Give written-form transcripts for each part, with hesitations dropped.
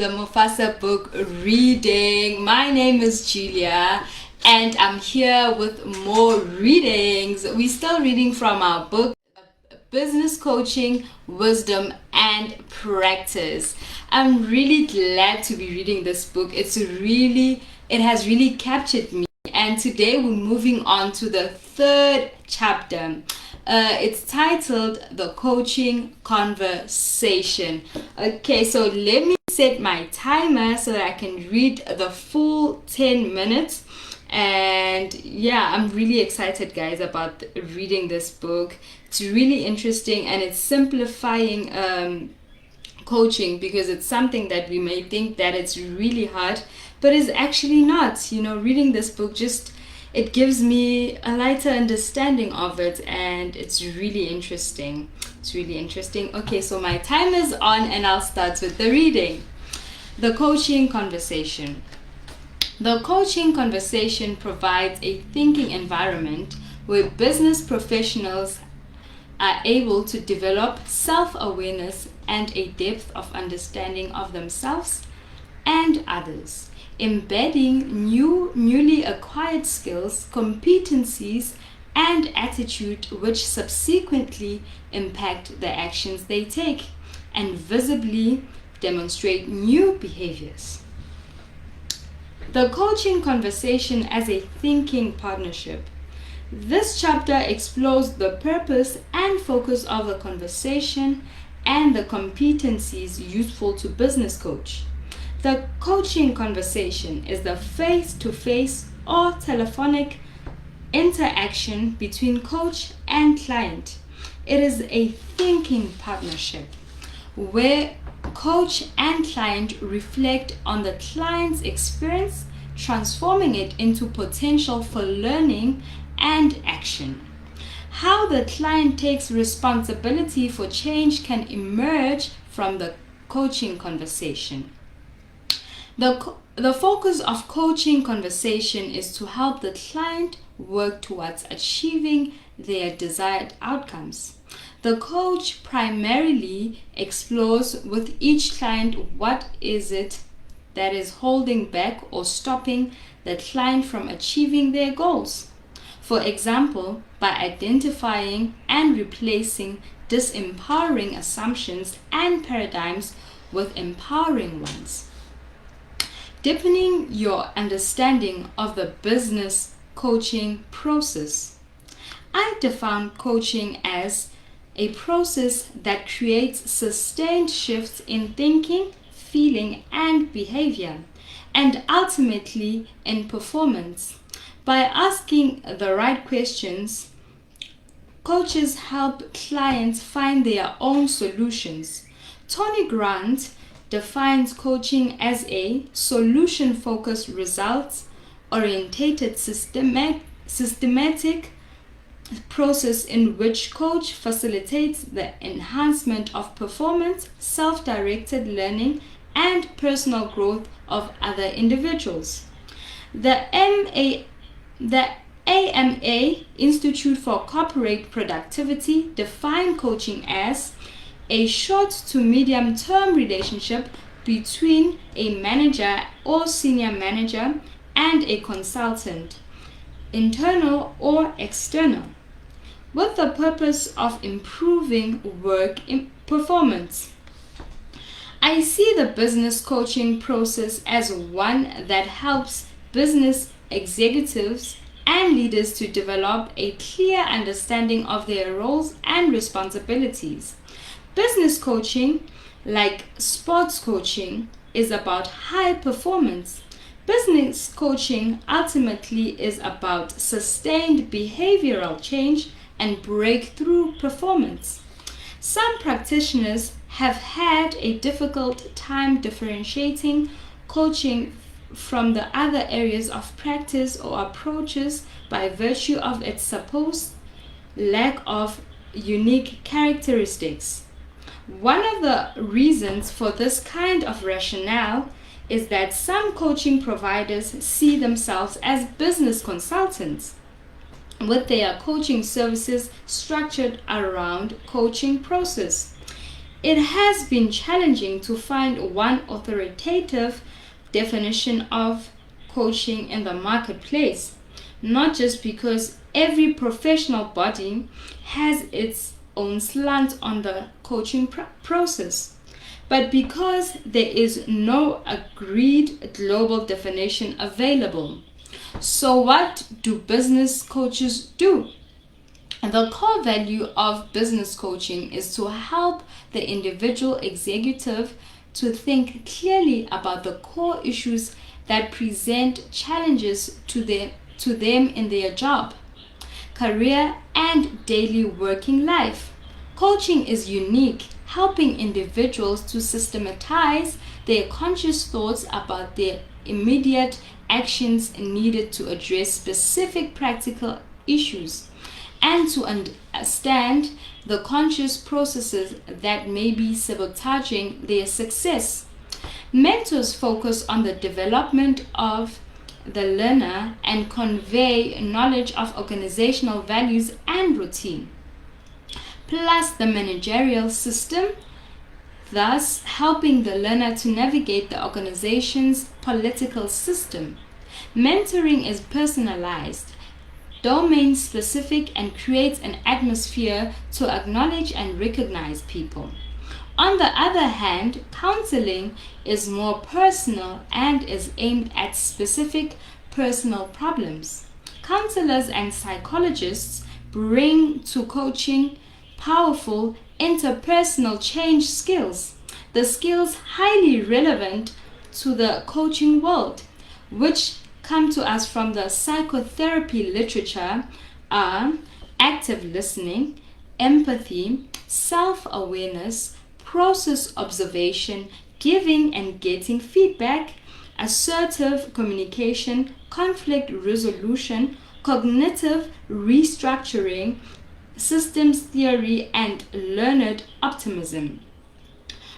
The Mufasa book reading. My name is Julia and I'm here with more readings. We're still reading from our book, Business Coaching, Wisdom and Practice. I'm really glad to be reading this book. It has really captured me. And today we're moving on to the third chapter. It's titled The Coaching Conversation. Okay, so let me set my timer so that I can read the full 10 minutes. And yeah, I'm really excited, guys, about reading this book. It's really interesting and it's simplifying coaching, because it's something that we may think that it's really hard, but it's actually not. Reading this book it gives me a lighter understanding of it, and it's really interesting. Okay, so my time is on and I'll start with the reading. The Coaching Conversation. The coaching conversation provides a thinking environment where business professionals are able to develop self-awareness and a depth of understanding of themselves and others, embedding newly acquired skills, competencies, and attitude which subsequently impact the actions they take and visibly demonstrate new behaviors. The coaching conversation as a thinking partnership. This chapter explores the purpose and focus of the conversation and the competencies useful to business coach. The coaching conversation is the face-to-face or telephonic interaction between coach and client. It is a thinking partnership where coach and client reflect on the client's experience, transforming it into potential for learning and action. How the client takes responsibility for change can emerge from the coaching conversation. The focus of coaching conversation is to help the client work towards achieving their desired outcomes. The coach primarily explores with each client what is it that is holding back or stopping the client from achieving their goals. For example, by identifying and replacing disempowering assumptions and paradigms with empowering ones. Deepening your understanding of the business coaching process. I define coaching as a process that creates sustained shifts in thinking, feeling, and behavior, and ultimately in performance. By asking the right questions, coaches help clients find their own solutions. Tony Grant defines coaching as a solution-focused, results-oriented, systematic process in which coach facilitates the enhancement of performance, self-directed learning, and personal growth of other individuals. The AMA Institute for Corporate Productivity define coaching as a short to medium term relationship between a manager or senior manager and a consultant, internal or external, with the purpose of improving work performance. I see the business coaching process as one that helps business executives and leaders to develop a clear understanding of their roles and responsibilities. Business coaching, like sports coaching, is about high performance. Business coaching ultimately is about sustained behavioral change and breakthrough performance. Some practitioners have had a difficult time differentiating coaching from the other areas of practice or approaches by virtue of its supposed lack of unique characteristics. One of the reasons for this kind of rationale is that some coaching providers see themselves as business consultants, with their coaching services structured around coaching process. It has been challenging to find one authoritative definition of coaching in the marketplace, not just because every professional body has its own slant on the coaching process, but because there is no agreed global definition available. So, what do business coaches do? The core value of business coaching is to help the individual executive to think clearly about the core issues that present challenges to them in their job, career, and daily working life. Coaching is unique, helping individuals to systematize their conscious thoughts about their immediate actions needed to address specific practical issues and to understand the conscious processes that may be sabotaging their success. Mentors focus on the development of the learner and convey knowledge of organizational values and routine, plus the managerial system, thus helping the learner to navigate the organization's political system. Mentoring is personalized, domain specific, and creates an atmosphere to acknowledge and recognize people. On the other hand, counseling is more personal and is aimed at specific personal problems. Counselors and psychologists bring to coaching powerful interpersonal change skills, the skills highly relevant to the coaching world, which come to us from the psychotherapy literature, are active listening, empathy, self-awareness, process observation, giving and getting feedback, assertive communication, conflict resolution, cognitive restructuring, systems theory, and learned optimism.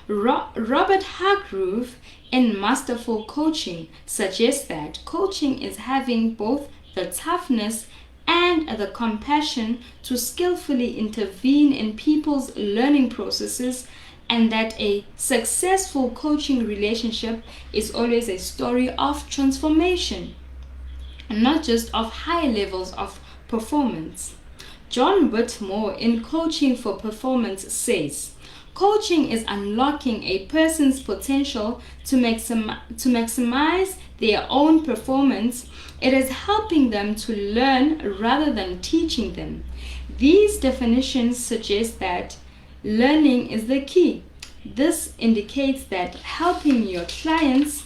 Robert Hargrove in Masterful Coaching suggests that coaching is having both the toughness and the compassion to skillfully intervene in people's learning processes, and that a successful coaching relationship is always a story of transformation, and not just of high levels of performance. John Whitmore in Coaching for Performance says, coaching is unlocking a person's potential to maximize their own performance. It is helping them to learn rather than teaching them. These definitions suggest that learning is the key. This indicates that helping your clients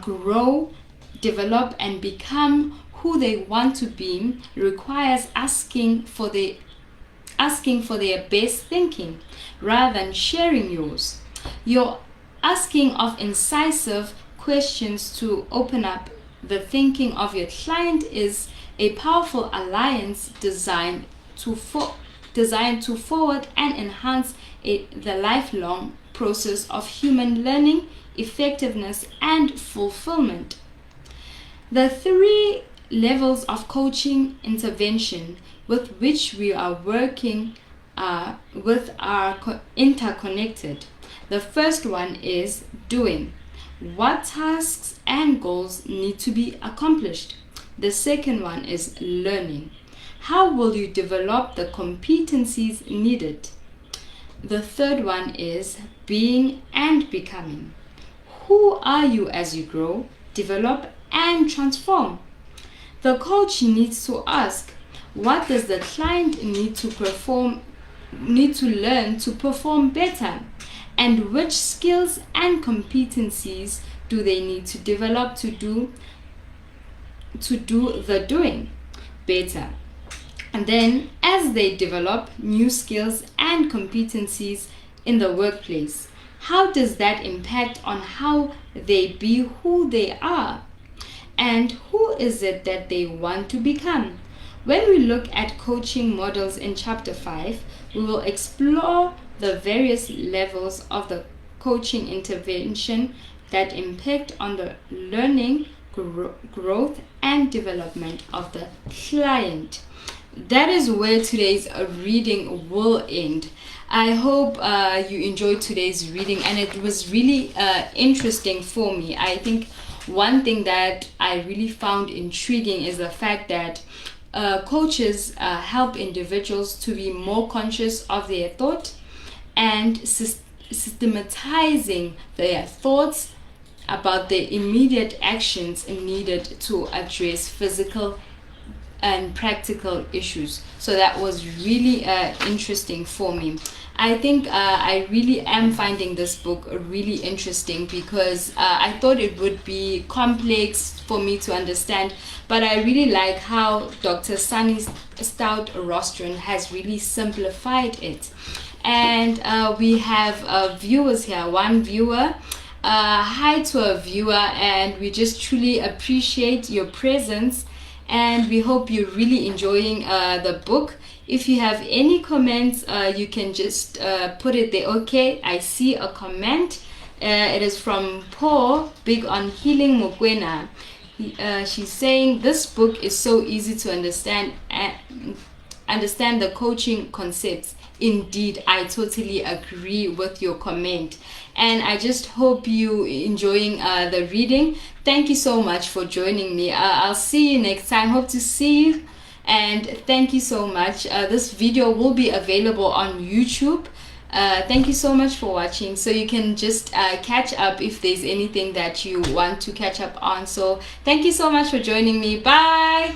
grow, develop, and become who they want to be requires asking for their best thinking rather than sharing yours. You're asking of incisive questions to open up the thinking of your client is a powerful alliance designed to forward and enhance the lifelong process of human learning, effectiveness, and fulfillment. The three levels of coaching intervention with which we are working with are interconnected. The first one is doing. What tasks and goals need to be accomplished? The second one is learning. How will you develop the competencies needed? The third one is being and becoming. Who are you as you grow, develop, and transform? The coach needs to ask, what does the client need to learn to perform better? And which skills and competencies do they need to develop to do the doing better? And then, as they develop new skills and competencies in the workplace, how does that impact on how they be who they are? And who is it that they want to become? When we look at coaching models in Chapter 5, we will explore the various levels of the coaching intervention that impact on the learning, growth, and development of the client. That is where today's reading will end. I hope you enjoyed today's reading, and it was really interesting for me. I think one thing that I really found intriguing is the fact that coaches help individuals to be more conscious of their thought and systematizing their thoughts about the immediate actions needed to address physical and practical issues. So that was really interesting for me. I think I really am finding this book really interesting because I thought it would be complex for me to understand, but I really like how Dr. Sunny Stout-Rostron has really simplified it. And we have viewers here. One viewer, hi to a viewer, and we just truly appreciate your presence, and we hope you're really enjoying the book. If you have any comments, you can just put it there. Okay, I see a comment. It is from Paul, big on healing Mokwena. She's saying this book is so easy to understand the coaching concepts. Indeed, I totally agree with your comment, and I just hope you enjoying the reading. Thank you so much for joining me. I'll see you next time. Hope to see you, and thank you so much. This video will be available on YouTube. Thank you so much for watching. So you can just catch up if there's anything that you want to catch up on. So thank you so much for joining me. Bye.